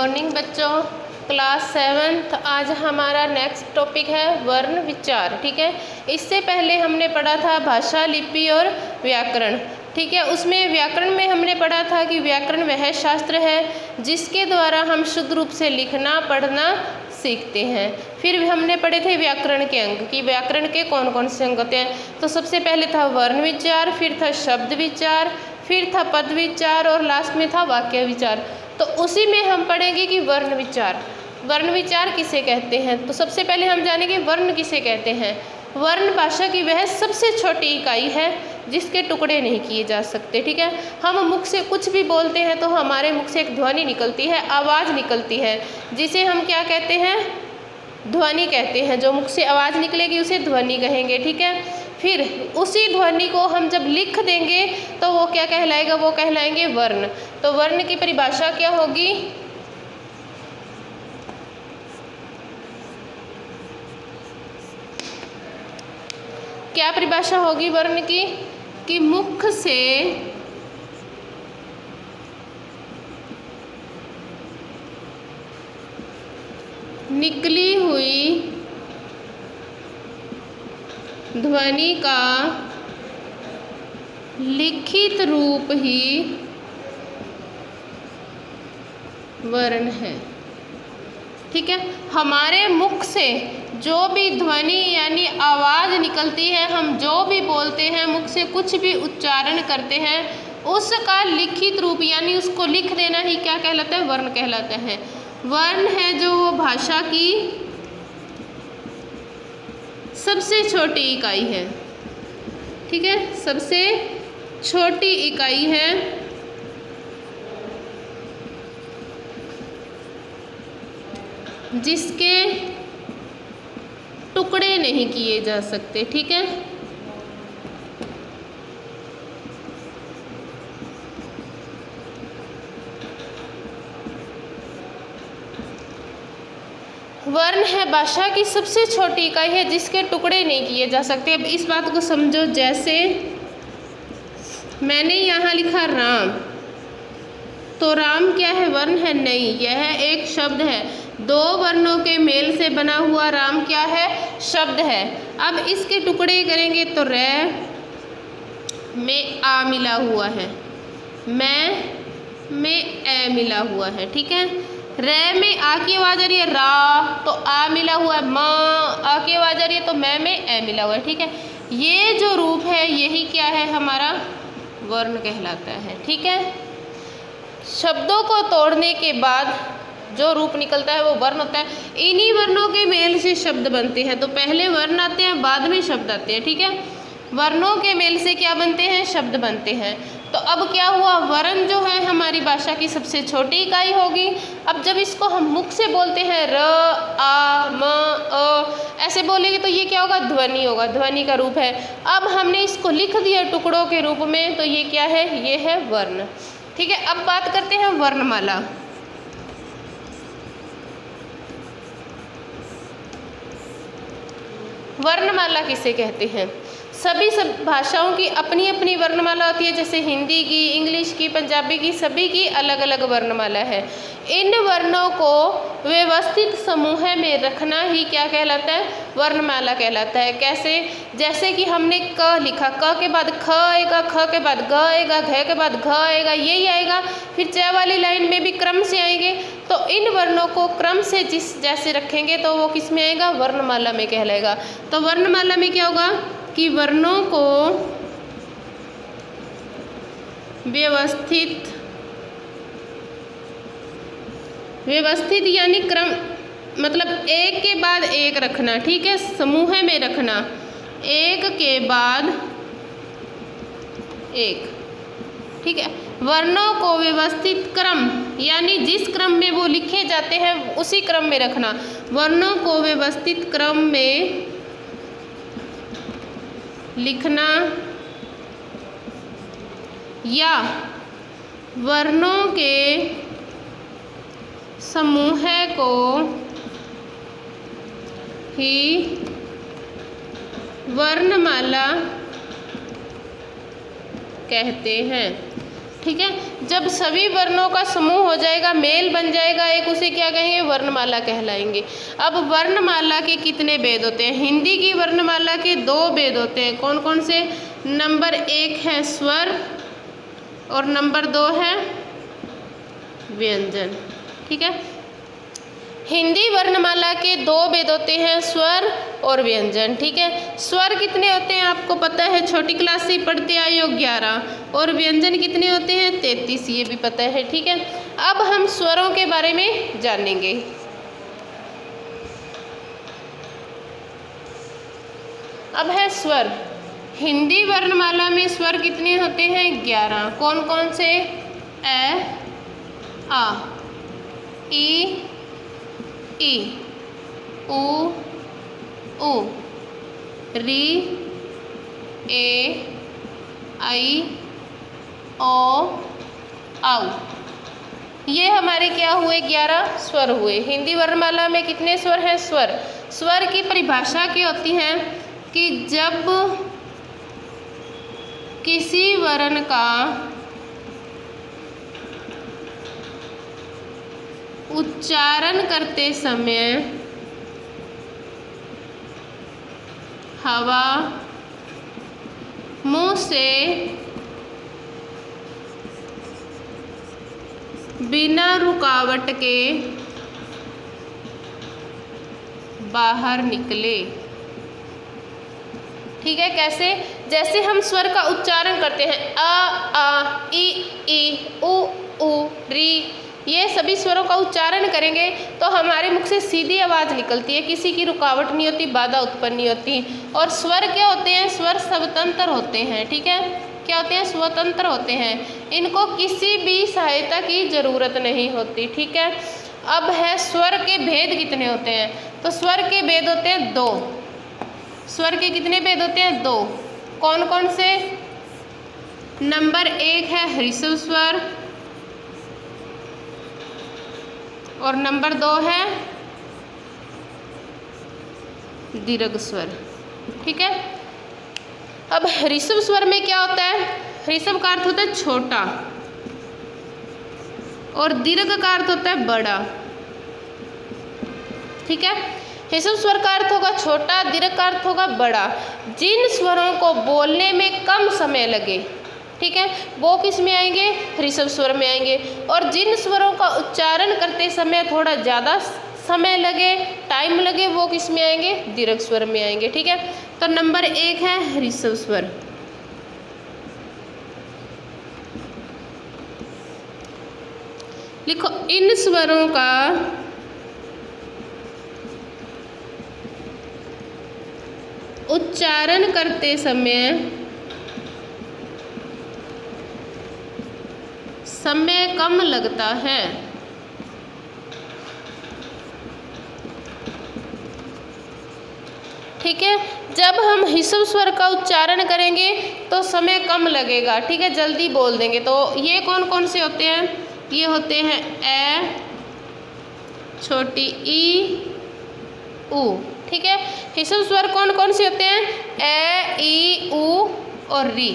Morning बच्चों, class 7। आज हमारा नेक्स्ट टॉपिक है वर्ण विचार। ठीक है, इससे पहले हमने पढ़ा था भाषा, लिपि और व्याकरण। ठीक है, उसमें व्याकरण में हमने पढ़ा था कि व्याकरण वह शास्त्र है जिसके द्वारा हम शुद्ध रूप से लिखना पढ़ना सीखते हैं। फिर भी हमने पढ़े थे व्याकरण के अंग कि व्याकरण के कौन कौन से अंग होते हैं। तो सबसे पहले था वर्ण विचार, फिर था शब्द विचार, फिर था पद विचार और लास्ट में था वाक्य विचार। तो उसी में हम पढ़ेंगे कि वर्ण विचार। वर्ण विचार किसे कहते हैं? तो सबसे पहले हम जानेंगे वर्ण किसे कहते हैं। वर्ण भाषा की वह सबसे छोटी इकाई है जिसके टुकड़े नहीं किए जा सकते। ठीक है, हम मुख से कुछ भी बोलते हैं तो हमारे मुख से एक ध्वनि निकलती है, आवाज़ निकलती है, जिसे हम क्या कहते हैं? ध्वनि कहते हैं। जो मुख से आवाज़ निकलेगी उसे ध्वनि कहेंगे। ठीक है, फिर उसी ध्वनि को हम जब लिख देंगे तो वो क्या कहलाएगा? वो कहलाएंगे वर्ण। तो वर्ण की परिभाषा क्या होगी? क्या परिभाषा होगी वर्ण की? कि मुख से निकली हुई ध्वनि का लिखित रूप ही वर्ण है। ठीक है, हमारे मुख से जो भी ध्वनि यानी आवाज़ निकलती है, हम जो भी बोलते हैं, मुख से कुछ भी उच्चारण करते हैं, उसका लिखित रूप यानी उसको लिख देना ही क्या कहलाता है? वर्ण कहलाता है। वर्ण है जो वो भाषा की सबसे छोटी इकाई है। ठीक है, सबसे छोटी इकाई है जिसके टुकड़े नहीं किए जा सकते। ठीक है, वर्ण है भाषा की सबसे छोटी इकाई है जिसके टुकड़े नहीं किए जा सकते। अब इस बात को समझो, जैसे मैंने यहाँ लिखा राम, तो राम क्या है? वर्ण है? नहीं, यह एक शब्द है। दो वर्णों के मेल से बना हुआ राम क्या है? शब्द है। अब इसके टुकड़े करेंगे तो रे में आ मिला हुआ है, मैं में ए मिला हुआ है। ठीक है, रे में आ की आवाज़ आ रही है, रा तो आ मिला हुआ है, माँ आ की आवाज़ आ रही है तो मैं में ए मिला हुआ है। ठीक है, ये जो रूप है यही क्या है? हमारा वर्ण कहलाता है। ठीक है, शब्दों को तोड़ने के बाद जो रूप निकलता है वो वर्ण होता है। इन्हीं वर्णों के मेल से शब्द बनते हैं। तो पहले वर्ण आते हैं, बाद में शब्द आते हैं। ठीक है, वर्णों के मेल से क्या बनते हैं? शब्द बनते हैं। तो अब क्या हुआ? वर्ण जो है हमारी भाषा की सबसे छोटी इकाई होगी। अब जब इसको हम मुख से बोलते हैं, र आ म अ ऐसे बोलेंगे तो ये क्या होगा? ध्वनि होगा, ध्वनि का रूप है। अब हमने इसको लिख दिया टुकड़ों के रूप में, तो ये क्या है? ये है वर्ण। ठीक है, अब बात करते हैं वर्णमाला। वर्णमाला किसे कहते हैं? सभी सब भाषाओं की अपनी अपनी वर्णमाला होती है। जैसे हिंदी की, इंग्लिश की, पंजाबी की, सभी की अलग अलग वर्णमाला है। इन वर्णों को व्यवस्थित समूह में रखना ही क्या कहलाता है? वर्णमाला कहलाता है। कैसे? जैसे कि हमने क लिखा, क के बाद ख आएगा, ख के बाद ग आएगा, घ के बाद घ आएगा, यही आएगा। फिर च वाली लाइन में भी क्रम से आएंगे। तो इन वर्णों को क्रम से जिस जैसे रखेंगे तो वो किस में आएगा? वर्णमाला में कहलाएगा। तो वर्णमाला में क्या होगा कि वर्णों को व्यवस्थित यानी क्रम, मतलब एक के बाद एक रखना। ठीक है, समूह में रखना, एक के बाद एक। ठीक है, वर्णों को व्यवस्थित क्रम यानी जिस क्रम में वो लिखे जाते हैं उसी क्रम में रखना। वर्णों को व्यवस्थित क्रम में लिखना या वर्णों के समूह को ही वर्णमाला कहते हैं। ठीक है। जब सभी वर्णों का समूह हो जाएगा, मेल बन जाएगा एक, उसे क्या कहेंगे? वर्णमाला कहलाएंगे। अब वर्णमाला के कितने भेद होते हैं? हिंदी की वर्णमाला के 2 भेद होते हैं। कौन कौन से? नंबर 1 है स्वर और नंबर 2 है व्यंजन। ठीक है। हिंदी वर्णमाला के 2 भेद होते हैं, स्वर और व्यंजन। ठीक है। स्वर कितने होते हैं आपको पता है, छोटी क्लास से पढ़ते आए हो 11, और व्यंजन कितने होते हैं? 33, ये भी पता है। ठीक है। अब हम स्वरों के बारे में जानेंगे। अब है स्वर। हिंदी वर्णमाला में स्वर कितने होते हैं? 11। कौन कौन से? ए, आ, ई, ई, उ, ऊ, री, ए, आई, ओ, आउ। ये हमारे क्या हुए? 11 स्वर हुए। हिंदी वर्णमाला में कितने स्वर हैं? स्वर। स्वर की परिभाषा क्या होती है कि जब किसी वर्ण का उच्चारण करते समय हवा मुंह से बिना रुकावट के बाहर निकले। ठीक है। कैसे? जैसे हम स्वर का उच्चारण करते हैं, आ, ई, उ, री, ये सभी स्वरों का उच्चारण करेंगे तो हमारे मुख से सीधी आवाज़ निकलती है, किसी की रुकावट नहीं होती, बाधा उत्पन्न नहीं होती। और स्वर क्या होते हैं? स्वर स्वतंत्र होते हैं। ठीक है। क्या होते हैं? स्वतंत्र होते हैं। इनको किसी भी सहायता की ज़रूरत नहीं होती। ठीक है। अब है स्वर के भेद कितने होते हैं? तो स्वर के भेद होते हैं 2। स्वर के कितने भेद होते हैं? 2। कौन कौन से? नंबर 1 है ह्रस्व स्वर और नंबर 2 है दीर्घ स्वर। ठीक है। अब ह्रस्व स्वर में क्या होता है? ह्रस्व का अर्थ होता है छोटा और दीर्घ का अर्थ होता है बड़ा। ठीक है। ह्रस्व स्वर का अर्थ होगा छोटा, दीर्घ का अर्थ होगा बड़ा। जिन स्वरों को बोलने में कम समय लगे, ठीक है, वो किस में आएंगे? ह्रस्व स्वर में आएंगे। और जिन स्वरों का उच्चारण करते समय थोड़ा ज़्यादा समय लगे, टाइम लगे, वो किस में आएंगे? दीर्घ स्वर में आएंगे। ठीक है। तो नंबर 1 है ह्रस्व स्वर। लिखो, इन स्वरों का उच्चारण करते समय कम लगता है। ठीक है। जब हम ह्रस्व स्वर का उच्चारण करेंगे तो समय कम लगेगा। ठीक है। जल्दी बोल देंगे। तो ये कौन कौन से होते हैं? ये होते हैं ए, छोटी ई, उ। ठीक है। ह्रस्व स्वर कौन कौन से होते हैं? ए, ई, उ और री।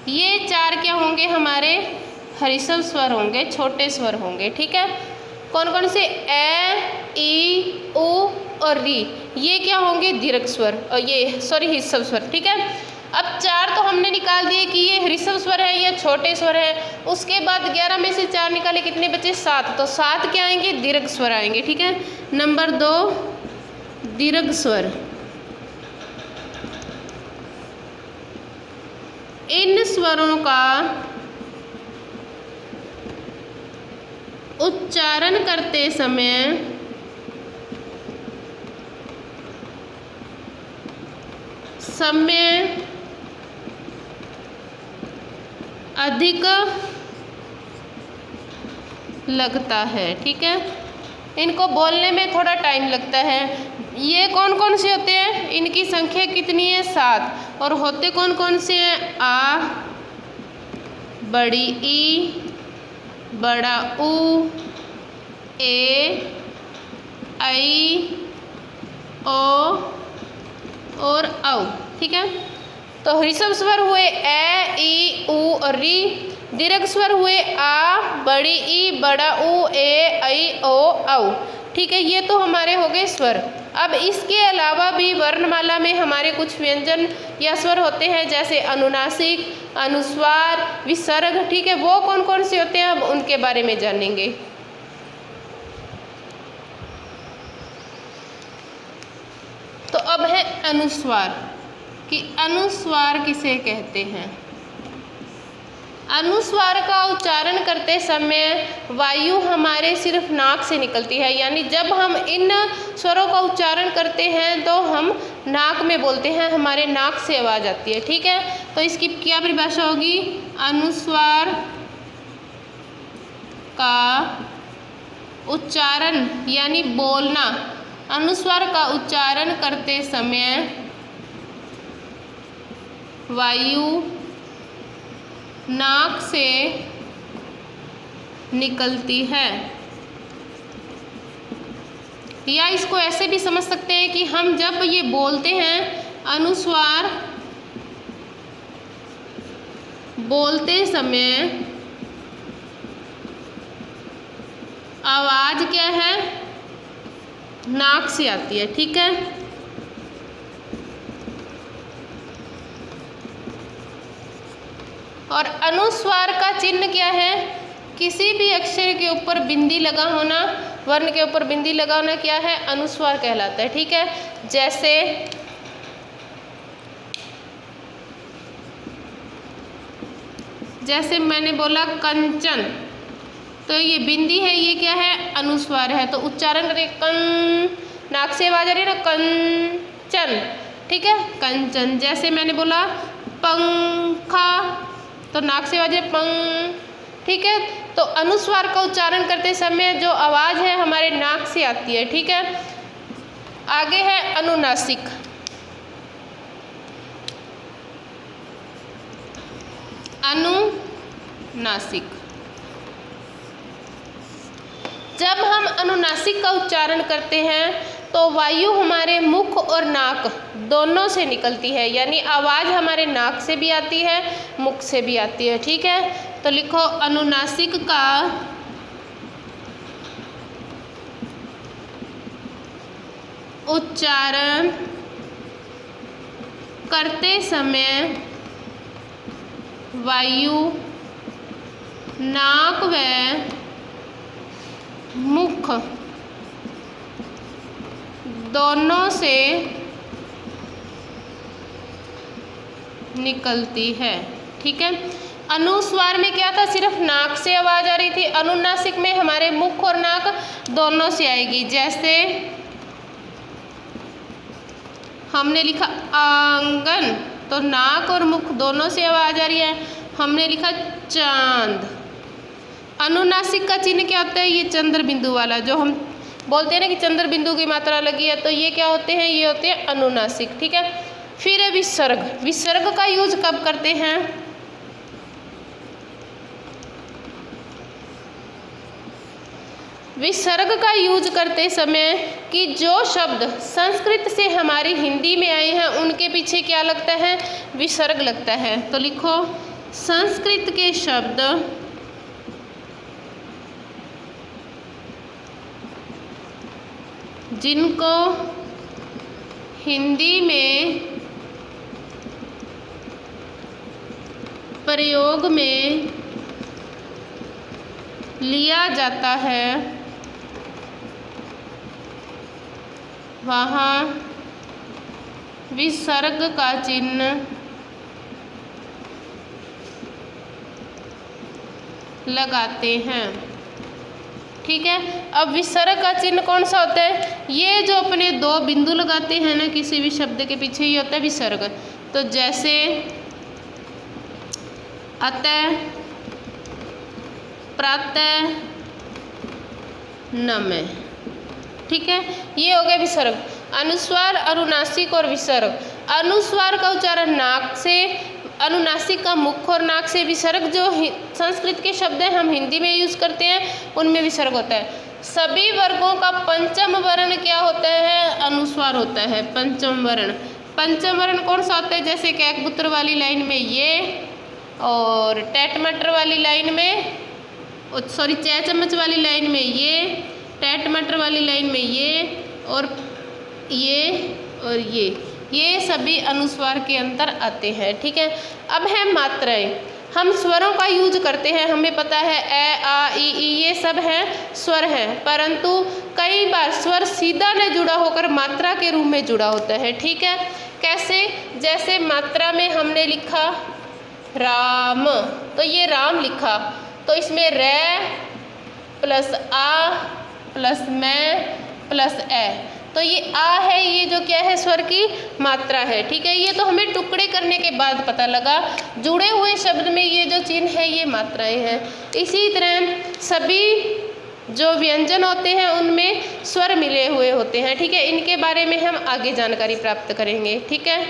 ये 4 क्या होंगे? हमारे ह्रस्व स्वर होंगे, छोटे स्वर होंगे। ठीक है। कौन कौन से? ए, ई, उ और री। ये क्या होंगे? दीर्घ स्वर, और ये सॉरी ह्रस्व स्वर। ठीक है। अब 4 तो हमने निकाल दिए कि ये ह्रस्व स्वर है, ये छोटे स्वर है। उसके बाद 11 में से 4 निकाले, कितने बचे? 7। तो 7 क्या आएंगे? दीर्घ स्वर आएंगे। ठीक है। नंबर 2 दीर्घ स्वर। इन स्वरों का उच्चारण करते समय अधिक लगता है। ठीक है। इनको बोलने में थोड़ा टाइम लगता है। ये कौन कौन से होते हैं? इनकी संख्या कितनी है? 7। और होते कौन कौन से हैं? आ, बड़ी ई, बड़ा उ, ए, आई, ओ और औ। ठीक है। तो ह्रस्व स्वर हुए ए ई उ री। दीर्घ स्वर हुए आ, बड़ी ई, बड़ा ऊ, ए ऐ ओ औ। ठीक है, ये तो हमारे हो गए स्वर। अब इसके अलावा भी वर्णमाला में हमारे कुछ व्यंजन या स्वर होते हैं, जैसे अनुनासिक, अनुस्वार, विसर्ग। ठीक है, वो कौन कौन से होते हैं अब उनके बारे में जानेंगे। तो अब है अनुस्वार, कि अनुस्वार किसे कहते हैं। अनुस्वार का उच्चारण करते समय वायु हमारे सिर्फ नाक से निकलती है, यानी जब हम इन स्वरों का उच्चारण करते हैं तो हम नाक में बोलते हैं, हमारे नाक से आवाज़ आती है। ठीक है, तो इसकी क्या परिभाषा होगी। अनुस्वार का उच्चारण यानी बोलना, अनुस्वार का उच्चारण करते समय वायु नाक से निकलती है। या इसको ऐसे भी समझ सकते हैं कि हम जब ये बोलते हैं, अनुस्वार बोलते समय आवाज़ क्या है, नाक से आती है। ठीक है, और अनुस्वार का चिन्ह क्या है, किसी भी अक्षर के ऊपर बिंदी लगा होना, वर्ण के ऊपर बिंदी लगा होना क्या है, अनुस्वार कहलाता है। ठीक है, जैसे मैंने बोला कंचन, तो ये बिंदी है, ये क्या है, अनुस्वार है। तो उच्चारण करें कं, नाक से आवाज आ रही है ना, कंचन। ठीक है, कंचन। जैसे मैंने बोला पंखा, तो नाक से आवाज है पंग। ठीक है, तो अनुस्वार का उच्चारण करते समय जो आवाज़ है हमारे नाक से आती है। ठीक है, आगे है अनुनासिक। अनुनासिक, जब हम अनुनासिक का उच्चारण करते हैं तो वायु हमारे मुख और नाक दोनों से निकलती है, यानी आवाज़ हमारे नाक से भी आती है, मुख से भी आती है। ठीक है, तो लिखो अनुनासिक का उच्चारण करते समय वायु नाक व मुख दोनों से निकलती है। ठीक है, अनुस्वार में क्या था, सिर्फ नाक से आवाज़ आ रही थी। अनुनासिक में हमारे मुख और नाक दोनों से आएगी। जैसे हमने लिखा आंगन, तो नाक और मुख दोनों से आवाज़ आ रही है। हमने लिखा चांद, अनुनासिक का चिन्ह क्या होता है, ये चंद्र बिंदु वाला, जो हम बोलते हैं ना कि चंद्र बिंदु की मात्रा लगी है, तो ये क्या होते हैं, ये होते हैं अनुनासिक। ठीक है, फिर है विसर्ग। विसर्ग का यूज कब करते हैं, विसर्ग का यूज करते समय कि जो शब्द संस्कृत से हमारी हिंदी में आए हैं उनके पीछे क्या लगता है, विसर्ग लगता है। तो लिखो संस्कृत के शब्द जिनको हिंदी में प्रयोग में लिया जाता है वहाँ विसर्ग का चिन्ह लगाते हैं। ठीक है, अब विसर्ग का चिन्ह कौन सा होता है, ये जो अपने दो बिंदु लगाते हैं ना किसी भी शब्द के पीछे, ये होता है विसर्ग। तो जैसे अतः, प्रातः, नमः। ठीक है, ये हो गया विसर्ग। अनुस्वार, अनुनासिक और विसर्ग। अनुस्वार का उच्चारण नाक से, अनुनासिक का मुख और नाक से। विसर्ग जो संस्कृत के शब्द हैं हम हिंदी में यूज़ करते हैं, उनमें विसर्ग होता है। सभी वर्गों का पंचम वर्ण क्या होता है, अनुस्वार होता है। पंचम वर्ण, पंचम वर्ण कौन सा होता है, जैसे कैकपुत्र वाली लाइन में ये, और टैटमटर वाली लाइन में, सॉरी चे चम्मच वाली लाइन में ये, टैटमटर वाली लाइन में ये, और ये सभी अनुस्वार के अंतर आते हैं। ठीक है, अब है मात्राएं। हम स्वरों का यूज करते हैं, हमें पता है ए आ ई ये सब हैं स्वर हैं, परंतु कई बार स्वर सीधा न जुड़ा होकर मात्रा के रूप में जुड़ा होता है। ठीक है, कैसे, जैसे मात्रा में हमने लिखा राम, तो ये राम लिखा, तो इसमें रे प्लस आ प्लस मैं प्लस ए, तो ये आ है, ये जो क्या है स्वर की मात्रा है। ठीक है, ये तो हमें टुकड़े करने के बाद पता लगा, जुड़े हुए शब्द में ये जो चिन्ह है ये मात्राएं हैं। इसी तरह सभी जो व्यंजन होते हैं उनमें स्वर मिले हुए होते हैं। ठीक है, इनके बारे में हम आगे जानकारी प्राप्त करेंगे। ठीक है।